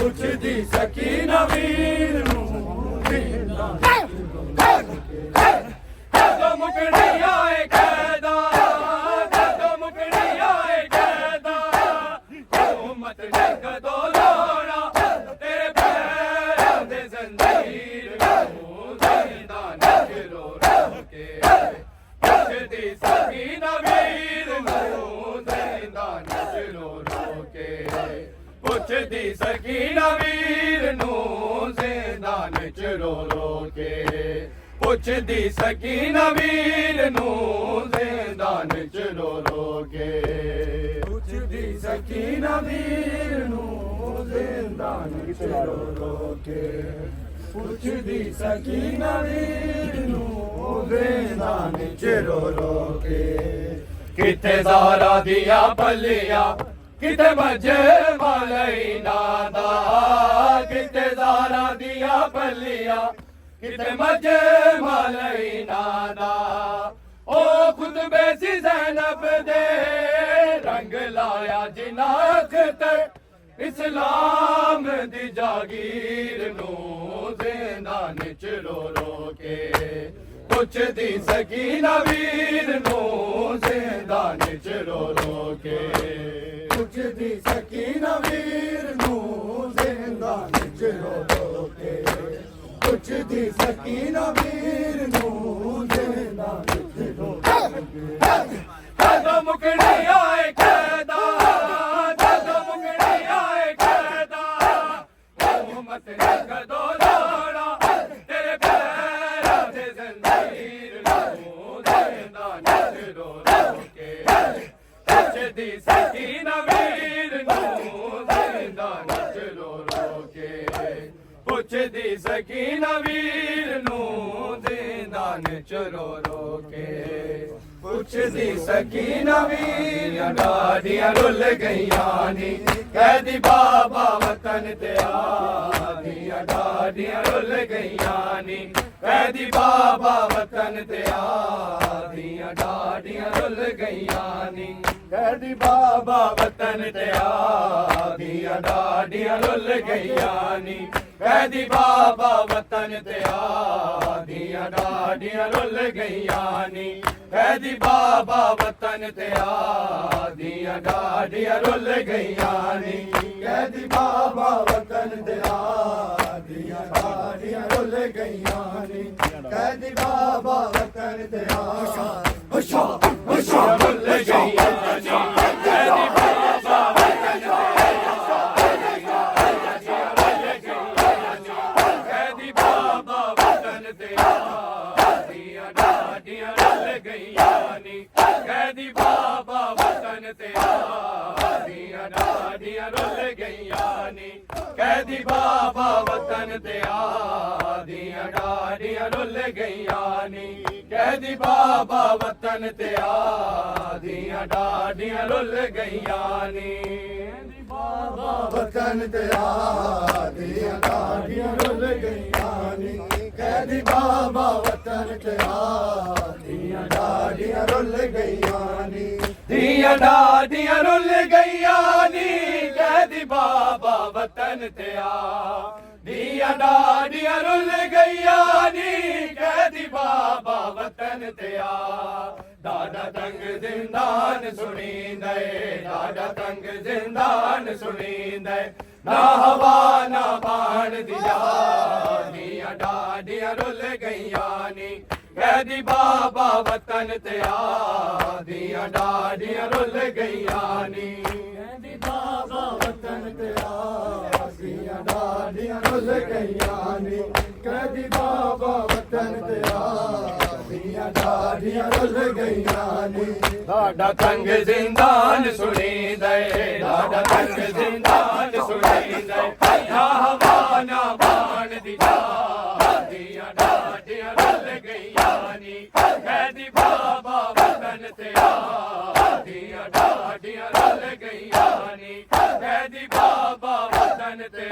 ਪੁੱਛਦੀ ਸਕੀਨਾ ਵੀਰ ਨੂੰ ਜਦੋਂ ਮੁਕਣੀ ਆਏ ਕੈਦਾ ਜਦੋਂ ਮੁਕਣੀ ਆਏ ਕੈਦਾ ਉਮਤ ਨੇ ਕਦੋਂ ਲੋਣਾ ਤੇਰੇ ਪੈਰਾਂ ਦੇ ਜ਼ੰਜੀਰ ਨੂੰ ਜ਼ਿੰਦਾਨ ਚ ਰੋ ਕੇ ਪੁੱਛਦੀ ਸਕੀਨਾ ਵੀਰ ਨੂੰ ਜ਼ਿੰਦਾਨ ਚ ਰੋ ਕੇ ਪੁੱਛਦੀ ਸਕੀਨਾ ਵੀਰ ਨੂੰ ਜ਼ਿੰਦਾਨ ਚ ਰੋ ਕੇ ਪੁੱਛਦੀ ਸਕੀਨਾ ਵੀਰ ਨੂੰ ਜ਼ਿੰਦਾਨ ਚ ਰੋ ਕੇ ਪੁੱਛਦੀ ਸਕੀਨਾ ਵੀਰ ਨੂੰ ਜ਼ਿੰਦਾਨ ਚ ਰੋ ਕੇ ਪੁੱਛਦੀ ਸਕੀਨਾ ਵੀਰ ਨੂੰ ਜ਼ਿੰਦਾਨ ਚ ਰੋ ਕੇ ਕਿਤੇ ਜ਼ਾਰਾ ਦੀਆਂ ਪੱਲੀਆਂ ਕਿਤੇ ਮੱਝੇ ਵਾਲੀ ਨਾਦਾ ਕਿਤੇ ਜ਼ਾਰਾ ਦੀਆਂ ਪੱਲੀਆਂ ਕਿਤੇ ਮੱਝੇ ਵਾਲੀ ਨਾਦਾ ਉਹ ਖੁਤਬੇ ਸੀ ਜ਼ੈਨਬ ਦੇ ਰੰਗ ਲਾਇਆ ਜਿਨਾਹ ਤੇ ਇਸਲਾਮ ਦੀ ਜਾਗੀਰ ਨੂੰ ਜ਼ਿੰਦਾਨ ਚ ਰੋ ਕੇ ਪੁੱਛਦੀ ਸਕੀਨਾ ਵੀਰ ਨੂੰ ਜ਼ਿੰਦਾਨ ਚ ਰੋ ਕੇ ਪੁੱਛਦੀ ਸਕੀਨਾ ਵੀਰ ਨੂੰ ਜ਼ਿੰਦਾਨ ਚ ਰੋ ਕੇ ਪੁੱਛਦੀ ਸਕੀਨਾ ਵੀਰ ਨੂੰ ਜ਼ਿੰਦਾਨ ਚ ਰੋ ਕੇ ਜਦੋਂ ਮੁਕਣੀ ਆਏ ਕੈਦਾ ਜਦੋਂ ਮੁਕਣੀ ਆਏ ਕੈਦਾ ਉਮਤ ਨੇ ਕਦੋਂ ਲੋਣਾ ਤੇਰੇ ਪੈਰਾਂ ਦੇ ਜ਼ੰਜੀਰ ਨੂੰ ਜ਼ਿੰਦਾਨ ਚ ਰੋ ਕੇ ਪੁੱਛਦੀ ਸਕੀਨਾ ਵੀਰ ਨੂੰ ਜ਼ਿੰਦਾਨ ਚ ਰੋ ਕੇ ਪੁੱਛਦੀ ਸਕੀਨਾ ਵੀਰ ਨੂੰ ਜ਼ਿੰਦਾਨ ਚ ਰੋ ਕੇ ਪੁੱਛਦੀ ਸਕੀਨਾ ਵੀਰ ਡਾਡੀਆਂ ਰੁੱਲ ਗਈਆਂ ਨੀ ਕੈਦੀ ਬਾਬਾ ਵਤਨ ਤੇ ਆਦੀਆਂ ਡਾਡੀਆਂ ਰੁੱਲ ਗਈਆਂ ਨੀ ਕੈਦੀ ਬਾਬਾ ਵਤਨ ਤੇ ਆਦੀਆਂ ਡਾਡੀਆਂ ਰੁੱਲ ਗਈਆਂ ਨੀ ਕੈਦੀ ਬਾਬਾ ਵਤਨ ਤੇ ਆਦੀਆਂ ਡਾਡੀਆਂ ਰੁੱਲ ਗਈਆਂ ਨੀ ਕੈਦੀ ਬਾਬਾ ਵਤਨ ਤੇ ਆਦੀਆਂ ਡਾਡੀਆਂ ਰੁੱਲ ਗਈਆਂ ਨੀ ਕੈਦੀ ਬਾਬਾ ਵਤਨ ਤੇ ਆਦੀਆਂ ਡਾਡੀਆਂ ਰੁੱਲ ਗਈਆਂ ਨੀ ਕੈਦੀ ਬਾਬਾ ਵਤਨ ਤੇ ਆਦੀਆਂ ਡਾਡੀਆਂ ਰੁੱਲ ਗਈਆਂ ਨੀ ਕੈਦੀ ਬਾਬਾ ਵਤਨ ਤੇ ਹੁਸ਼ਾ ਹੁਸ਼ਾ ਰੁੱਲ ਗਈਆਂ ਨੀ ਕੈਦੀ ਬਾਬਾ ਵਤਨ ਤੇ ਕੈਦੀ ਬਾਬਾ ਵਤਨ ਤੇ ਆਦੀਆਂ ਡਾਡੀਆਂ ਰੁੱਲ ਗਈਆਂ ਨੀ ਕੈਦੀ ਬਾਬਾ ਵਤਨ ਤੇ ਆਦੀਆਂ ਡਾਡੀਆਂ ਰੁੱਲ ਗਈਆਂ ਨੀ ਕੈਦੀ ਬਾਬਾ ਵਤਨ ਤੇ ਆਦੀਆਂ ਡਾਡੀਆਂ ਰੁੱਲ ਗਈਆਂ ਨੀ ਕੈਦੀ ਬਾਬਾ ਵਤਨ ਤੇ ਆਦੀਆਂ ਡਾਡੀਆਂ ਰੁੱਲ ਗਈਆਂ ਨੀ ਬਾਬਾ ਵਤਨ ਤੇ ਆਦੀਆਂ ਡਾਡੀਆਂ ਰੁੱਲ ਗਈਆਂ ਨੀ ਕੈਦੀ ਬਾਬਾ ਵਤਨ ਤੇ ਆਦੀਆਂ ਡਾਡੀਆਂ ਰੁੱਲ ਗਈਆਂ ਨੀ ਦੀਆਂ ਡਾਡੀਆਂ ਰੁੱਲ ਗਈਆਂ ਨੀ ਕੈਦੀ ਬਾਬਾ ਵਤਨ ਤੇ ਦੀਆਂ ਡਾਡੀਆਂ ਰੁੱਲ ਗਈਆਂ ਨੀ ਕੈਦੀ ਬਾਬਾ ਵਤਨ ਤੇ ਡਾਡਾ ਤੰਗ ਜ਼ਿੰਦਾਨ ਸੁਣੀਂਦੇ ਡਾਡਾ ਤੰਗ ਜ਼ਿੰਦਾਨ ਸੁਣੀਂਦੇ ਨਾ ਹਵਾ ਨਾ ਬਾਣ ਦੀ ਦੀਆਂ ਡਾਡੀਆਂ ਰੁੱਲ ਗਈਆਂ ਨੀ ਕੈਦੀ ਬਾਬਾ ਵਤਨ ਤੇ ਦੀਆਂ ਡਾਡੀਆਂ ਰੁੱਲ ਗਈਆਂ ਨੀ ਕੈਦੀ ਬਾਬਾ ਵਤਨ ਤੇ ਦੀਆਂ ਡਾਡੀਆਂ ਰੁੱਲ ਗਈਆਂ ਨੀ ਕੈਦੀ ਬਾਬਾ ਵਤਨ ਤੇ ਦੀਆਂ ਡਾਡੀਆਂ ਰੁੱਲ ਗਈਆਂ ਨੀ ਡਾਡਾ ਤੰਗ ਜ਼ਿੰਦਾਨ ਸੁਣੀਂਦੇ ਡਾਡਾ ਤੰਗ ਜ਼ਿੰਦਾਨ ਸੁਣੀਂਦੇ ਨਾ ਹਵਾ ਨਾ ਬਾਣ ਦੀ ਦੀਆਂ ਡਾਡੀਆਂ ਰੁੱਲ ਗਈਆਂ ਨੀ ਕੈਦੀ ਬਾਬਾ ਵਤਨ ਤੇ ਦੀਆਂ ਡਾਡੀਆਂ ਰੁੱਲ ਗਈਆਂ ਨੀ ਕੈਦੀ ਬਾਬਾ ਵਤਨ ਤੇ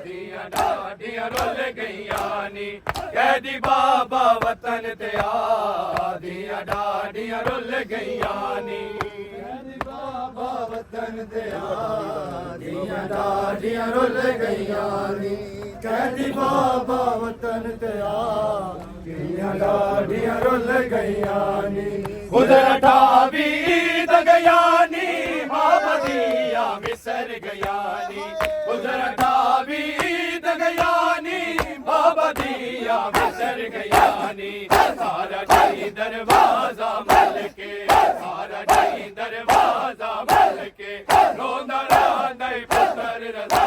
ਦੀਆਂ ਡਾਡੀਆਂ ਰੁੱਲ ਗਈਆਂ ਨੀ ਕੈਦੀ ਬਾਬਾ ਵਤਨ ਤੇ ਦੀਆਂ ਡਾਡੀਆਂ ਰੁੱਲ ਗਈਆਂ ਨੀ ਕੈਦੀ ਬਾਬਾ वतन ते आदियां डाडियां रुल गईयां नी कहदी बाबा वतन ते आदियां डाडियां रुल गईयां नी गुजरठा भी गया नी बाबा दिया बिसर गया नी गुजरठा भी गया नी बाबा दिया बिसर गया नी सारा ढाई दरवाजा मल के सारा ढाई दरवाजा मल के रोंदा रांदा पुत्र रजा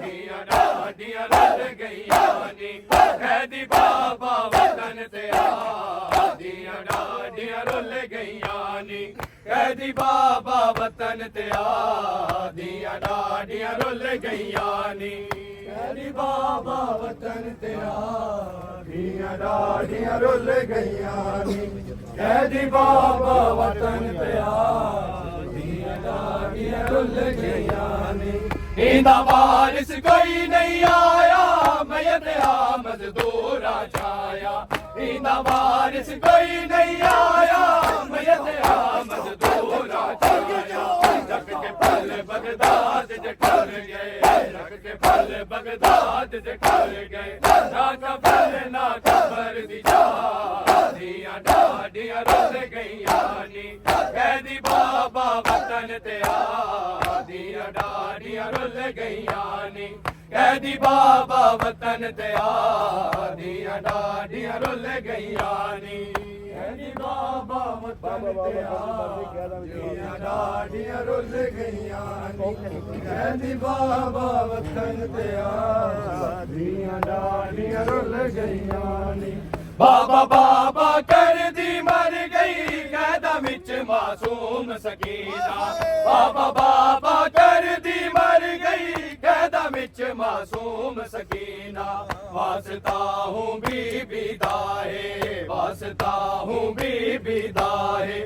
दिया डाडियां रुल गईया नी कहदी बाबा वतन ते दिया डाडियां रुल गईया नी कहदी बाबा वतन ते दिया डाडियां रुल गईया नी कहदी बाबा वतन ते आदियां डाडियां रुल गईयां नी कहदी बाबा वतन ते आदियां डाडियां रुल गईयां नी इंदा वारिस कोई नहीं आया मयत मजदूरा छाया इंदा वारिस कोई नहीं आया मयत मजदूरा छाया रख के फल बगदाद जठर गए रख के फल बगदाद जठर गए ना खबर ना खबर दी दिया डाडियां रुल गईया नी कहदी बाबा वतन ते दिया डाडियां रुल गईया नी कहदी बाबा वतन ते दिया डाडियां रुल गईया नी कहदी बाबा वतन ते आदियां डाडियां रुल गईयां नी कहदी बाबा वतन ते आदियां डाडियां रुल गईयां नी बाबा बाबा कर दी मर गई कैदा विच मासूम सकीना बाबा बाबा कर दी मर गई कैदा विच मासूम सकीना वास्ता हूँ बीबी दाए वास्ता हूँ बीबी दाए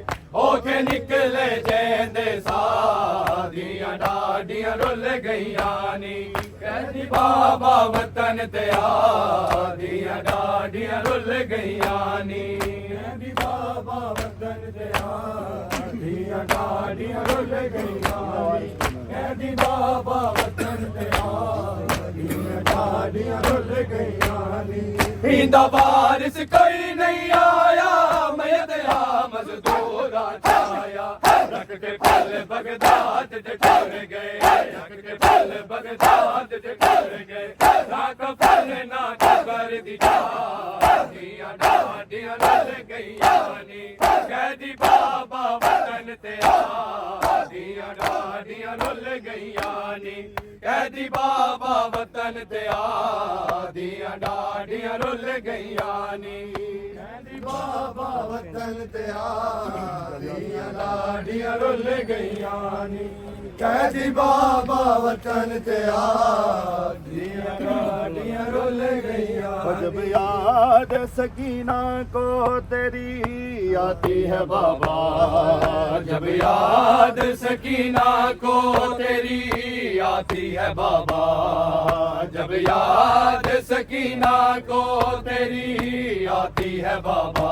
ओके निकले जेंदे सादियां डाडियां रुल गईया नी कहदी बाबा वतन ते दिया डाडियां रुल गईया नी कहदी बाबा वतन ते आदियां डाडियां रुल गईयां नी कहदी बाबा वतन ते आदियां डाडियां रुल गईयां नी इंदा वारिस कोई नहीं आया मयत मजदूरा छाया रख के फल बगदाद जठर गए रख के फल बगदाद जठर गए ना खबर ना खबर दी दिया डाडियां रुल गईया नी कहदी बाबा वतन ते दिया डाडियां रुल गईया नी कहदी बाबा वतन ते दिया डाडियां रुल गईया नी कहदी बाबा वतन ते आदियां डाडियां रुल गईयां नी कहदी बाबा वतन ते आदियां डाडियां रुल गईयां जब याद सकीना को तेरी आती है बाबा जब याद सकीना को तेरी आती है बाबा जब याद सकीना को तेरी आती है बाबा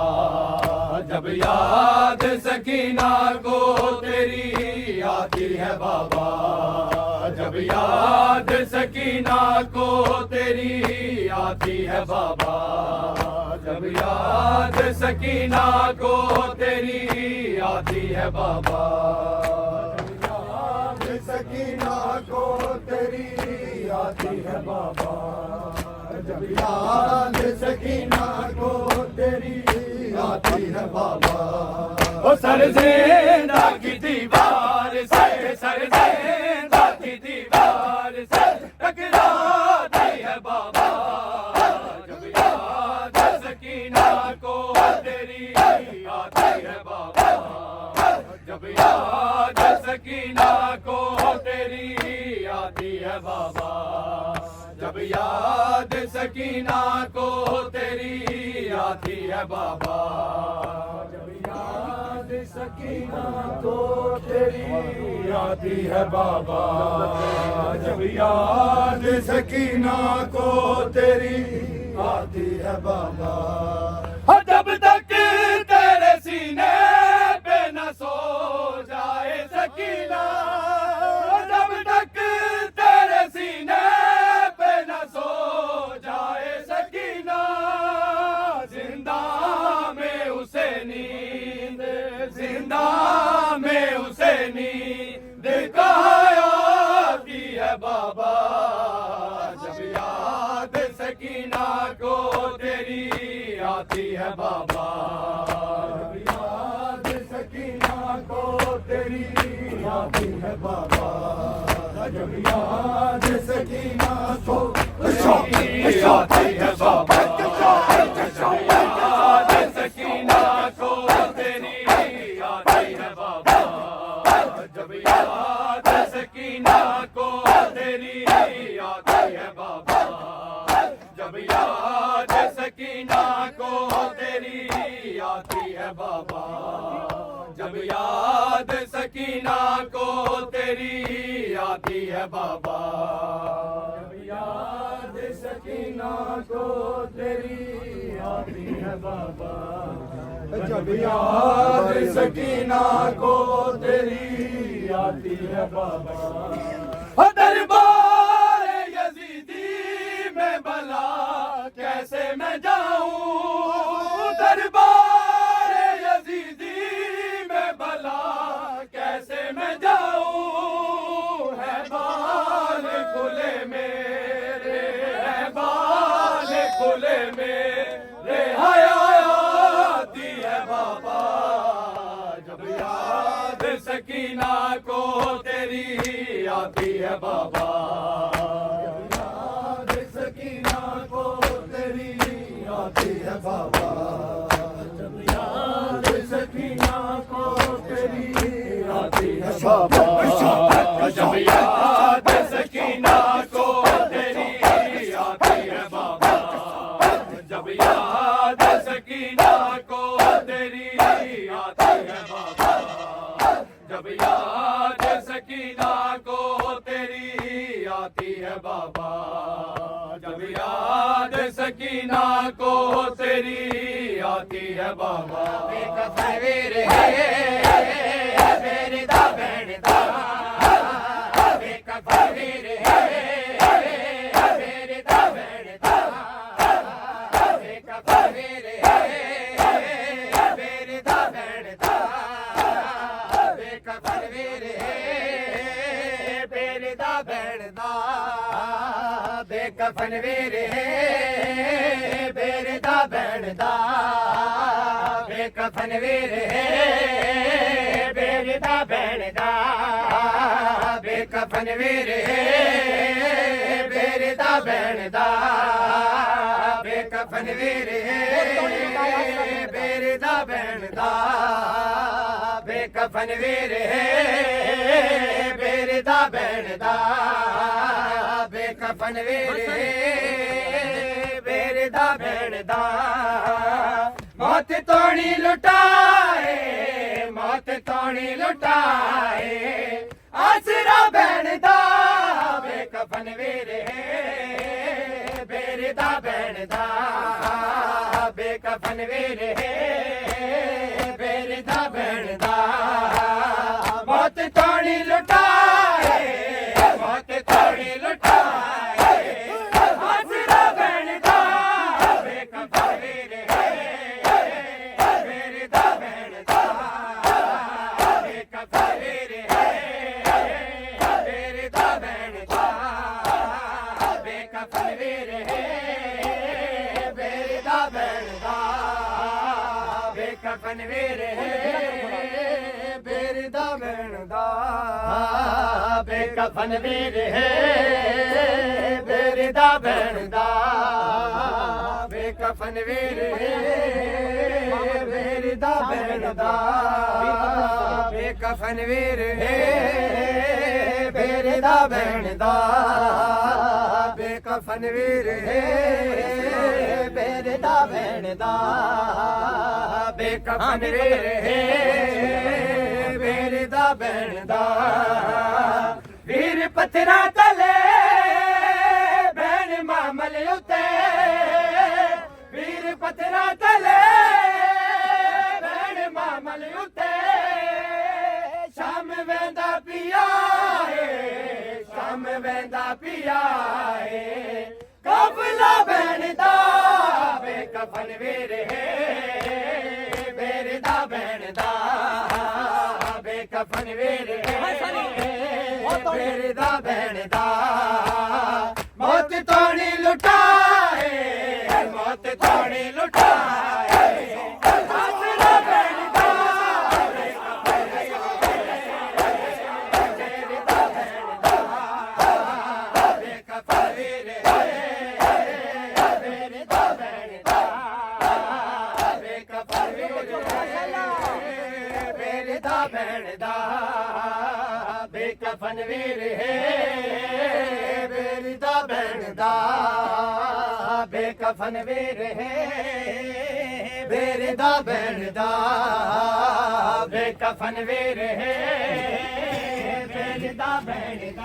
जब याद सकीना को तेरी आती है बाबा जब याद सकीना को तेरी आती है बाबा जब याद सकीना को तेरी आती है बाबा याद सकीना को तेरी आती है बाबा जब याद सकीना को तेरी आती है बाबा ओ सरजेंदा की दीवार से सरजेंदा की दीवार से टकराती है बाबा जब याद सकीना को तेरी आती है बाबा जब याद सकीना को तेरी आती है बाबा जब याद सकीना को तेरी आती है बाबा जब याद सकीना को तेरी आती है बाबा जब याद सकीना को तेरी आती है बाबा और जब तक तेरे सीने पे न सो जाए सकीना जब तक तेरे सीने पे न सो जाए सकीना जिंदा में उसे नींद जिंदा में उसे नींद कहाँ की है बाबा जब याद सकीना को तेरी आती है बाबा जब याद सकीना को तेरी आती है बाबा जब याद सकीना को तेरी आती है बाबा जब याद सकीना को तेरी आती है बाबा जब याद सकीना को तेरी आती है बाबा जब याद सकीना को तेरी आती है बाबा जब याद सकीना को तेरी आती है बाबा याद सकीना को तेरी आती है बाबा जब याद सकीना को तेरी आती है बाबा दरबार यजीदी में भला कैसे मैं जाऊं दरबार यजीदी में भला कैसे मैं जाऊं है बाल खुले मेरे है बाल खुले मेरे हयाती है बाबा जब याद सकीना को तेरी आती है बाबा याद सकीना को तेरी आती है बाबा जब याद सकीना को तेरी आती है बाबा जब याद सकीना को तेरी आती है बाबा जब याद सकीना को तेरी आती है बाबा जब याद सकीना को तेरी आती है बाबा जब याद सकीना को तेरी आती है बाबा बेकफर है मेरे दा बैठदा बेकफर है मेरे दा बैठदा बेकफर है मेरे दा बैठदा बेकफर है मेरे दा बैठदा बेकफन वीर है मेरे दा बैठदा बेकफन वीर है मेरे दा बैठदा बेकफन वीर है मेरे दा बैठदा बेकफन वीर है मेरे दा बैठदा बेकफन वीर है मेरे दा बैठदा बेकफन वीर मेरे दा बैठदा मौत तोड़ी लुटाए मौत तोड़ी लुटाए आसरा बैठदा बेकफन वीर मेरे दा बैठदा बेकफन वीर मेरे दा बैठदा मौत तोड़ी लुटाए मौत तोड़ी लुटाए आसरा बैठदा बेकफन वीर मेरे दा बैठदा बेकफन वीर मेरे दा बैठदा बेकफन वीर मेरे दा बैठदा बेकफन वीर मेरे दा बैठदा बेकफन वीर मेरे दा बैठदा बेकफन वीर मेरे दा बैठदा बेकफन वीर मेरे दा बैठदा बेकफन वीर मेरे दा बैठदा बेकफन वीर मेरे दा बैठदा वीर पत्थरा तले बैन मामल उते वीर पत्थरा तले बैन मामल उते शाम वेंदा पिया काफिला भैन दा बेकफन वीर है मेरे दा भैन दा बेकफन वीर है मेरे दा भैन दा मौत तोड़ी लुटाए मौत तोड़ी लुटाए काफिला भैन दा मेरे दा भैन दा बेकफन वीर है मेरे दा भैन दा बेकफन वीर है मेरे दा भैन दा बेकफन वीर है मेरी दा भैन दा बेकफन वीर है मेरे दा भैन दा बेकफन वीर है मेरी दा भैन दा